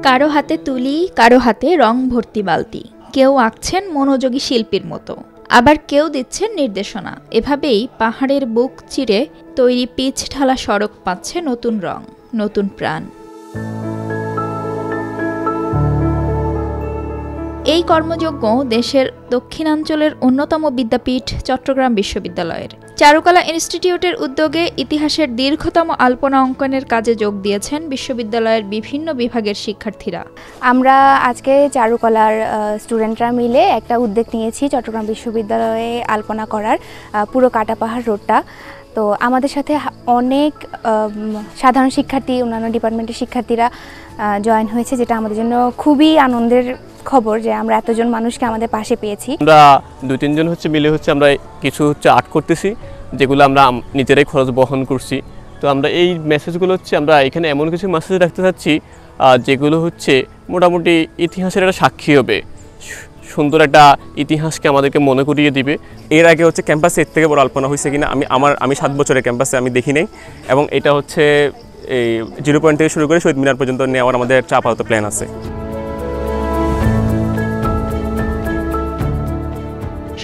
কারো হাতে তুলি, কারো হাতে রং ভর্তি বালতি। কেউ আঁকছেন মনোযোগী শিল্পীর মতো, আবার কেউ দিচ্ছেন নির্দেশনা। এভাবেই পাহাড়ের বুক চিরে তৈরি পিচ ঢালা সড়ক পাচ্ছে নতুন রং, নতুন প্রাণ। এই কর্মযজ্ঞ দেশের দক্ষিণাঞ্চলের অন্যতম বিদ্যাপীঠ চট্টগ্রাম বিশ্ববিদ্যালয়ের চারুকলা ইনস্টিটিউটের উদ্যোগে ইতিহাসের দীর্ঘতম আলপনা অঙ্কনের কাজে যোগ দিয়েছেন বিশ্ববিদ্যালয়ের বিভিন্ন বিভাগের শিক্ষার্থীরা। আমরা আজকে চারুকলার স্টুডেন্টরা মিলে একটা উদ্যোগ নিয়েছি চট্টগ্রাম বিশ্ববিদ্যালয়ে আলপনা করার, পুরো কাটাপাহাড় রোডটা। তো আমাদের সাথে অনেক সাধারণ শিক্ষার্থী, অন্যান্য ডিপার্টমেন্টের শিক্ষার্থীরা জয়েন হয়েছে, যেটা আমাদের জন্য খুবই আনন্দের খবর যে আমরা এতজন মানুষকে আমাদের পাশে পেয়েছি। আমরা 2-3 জন মিলে আমরা কিছু আর্ট করতেছি, যেগুলো আমরা নিজেরাই খরচ বহন করছি। তো আমরা এই মেসেজগুলো আমরা এখানে এমন কিছু মেসেজ রাখতে চাচ্ছি যেগুলো মোটামুটি ইতিহাসের একটা সাক্ষী হবে, সুন্দর একটা ইতিহাসকে আমাদেরকে মনে করিয়ে দিবে। এর আগে ক্যাম্পাসে এর থেকে বড় আলপনা হয়েছে কিনা আমি 7 বছরের ক্যাম্পাসে আমি দেখি নাই, এবং এটা এই 0 পয়েন্ট থেকে শুরু করে শহীদ মিনার পর্যন্ত নেওয়ার আমাদের একটা আপাতত প্ল্যান আছে।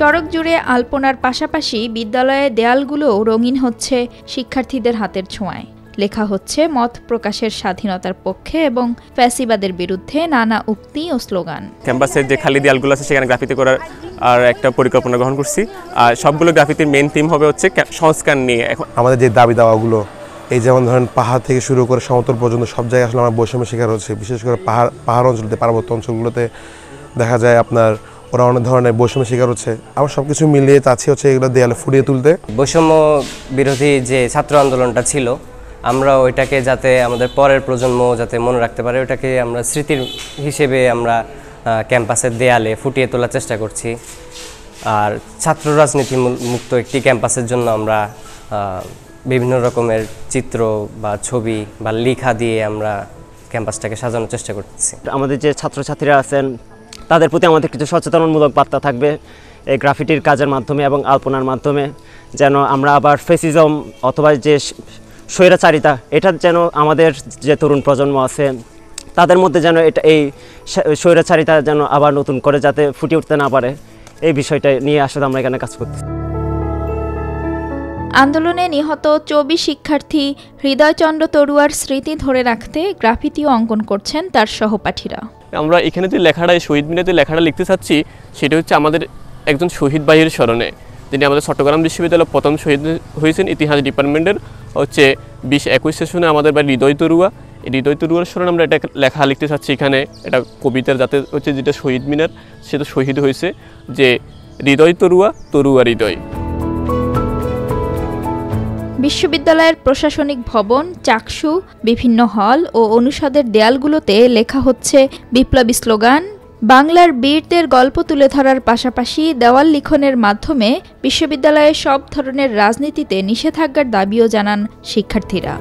সড়ক জুড়ে আলপনার পাশাপাশি বিদ্যালয়ের দেয়ালগুলোও রঙিন হচ্ছে শিক্ষার্থীদের হাতের ছোঁয়ায়। লেখা হচ্ছে মত প্রকাশের স্বাধীনতার পক্ষে এবং ফ্যাসিবাদের বিরুদ্ধে নানা উক্তি ও স্লোগান। ক্যাম্পাসের যে খালি দেয়ালগুলো আছে সেখানে গ্রাফিতি করার আর একটা পরিকল্পনা গ্রহণ করছি। আর সবগুলো গ্রাফিতির মেইন থিম হবে সংস্কার নিয়ে। এখন আমাদের যে দাবি দাওয়াগুলো, এই যেমন ধরেন পাহাড় থেকে শুরু করে সমতল পর্যন্ত সব জায়গায় আসলে আমার বৈষম্য শিকার হচ্ছে। বিশেষ করে পাহাড় অঞ্চলতে, পার্বত্য অঞ্চলগুলোতে দেখা যায় ওরা অনেক ধরনের বৈষম্য শিকার হচ্ছে। আমরা সব কিছু মিলিয়ে চাচ্ছি এগুলো দেয়ালে ফুটিয়ে তুলতে। বৈষম্য বিরোধী যে ছাত্র আন্দোলনটা ছিল, আমরা ওইটাকে যাতে আমাদের পরের প্রজন্ম যাতে মনে রাখতে পারে, ওইটাকে আমরা স্মৃতির হিসেবে আমরা ক্যাম্পাসের দেয়ালে ফুটিয়ে তোলার চেষ্টা করছি। আর ছাত্র রাজনীতি মুক্ত একটি ক্যাম্পাসের জন্য আমরা বিভিন্ন রকমের চিত্র বা ছবি বা লেখা দিয়ে আমরা ক্যাম্পাসটাকে সাজানোর চেষ্টা করতেছি। আমাদের যে ছাত্রছাত্রীরা আছেন তাদের প্রতি আমাদের কিছু সচেতনমূলক বার্তা থাকবে এই গ্রাফিটির কাজের মাধ্যমে এবং আলপনার মাধ্যমে, যেন আমরা আবার ফেসিজম অথবা যে স্বৈরাচারিতা, এটা যেন আমাদের যে তরুণ প্রজন্ম আছে তাদের মধ্যে যেন এই স্বৈরাচারিতা যেন আবার নতুন করে যাতে ফুটে উঠতে না পারে, এই বিষয়টা নিয়ে আসলে আমরা এখানে কাজ করতেছি। আন্দোলনে নিহত 24 শিক্ষার্থী হৃদয়চন্দ্র তরুয়ার স্মৃতি ধরে রাখতে গ্রাফিতিও অঙ্কন করছেন তার সহপাঠীরা। আমরা এখানে যে লেখাটা, শহীদ মিনারে যে লেখাটা লিখতে চাচ্ছি, সেটা আমাদের একজন শহীদ ভাইয়ের স্মরণে, যিনি আমাদের চট্টগ্রাম বিশ্ববিদ্যালয়ের প্রথম শহীদ হয়েছেন ইতিহাস ডিপার্টমেন্টের 20-21 সেশনে আমাদের বাড়ি হৃদয় তরুয়া। এই হৃদয় তরুয়ার স্মরণে আমরা এটা লেখা লিখতে চাচ্ছি এখানে। এটা কবিতার যাতে যেটা শহীদ মিনার, সেটা শহীদ হয়েছে যে হৃদয় তরুয়া, তরুয়া হৃদয়। বিশ্ববিদ্যালয়ের প্রশাসনিক ভবন, চাকসু, বিভিন্ন হল ও অনুষদের দেয়ালগুলোতে লেখা হচ্ছে বিপ্লবী স্লোগান। বাংলার বীরদের গল্প তুলে ধরার পাশাপাশি দেওয়াল লিখনের মাধ্যমে বিশ্ববিদ্যালয়ে সব ধরনের রাজনীতিতে নিষেধাজ্ঞার দাবিও জানান শিক্ষার্থীরা।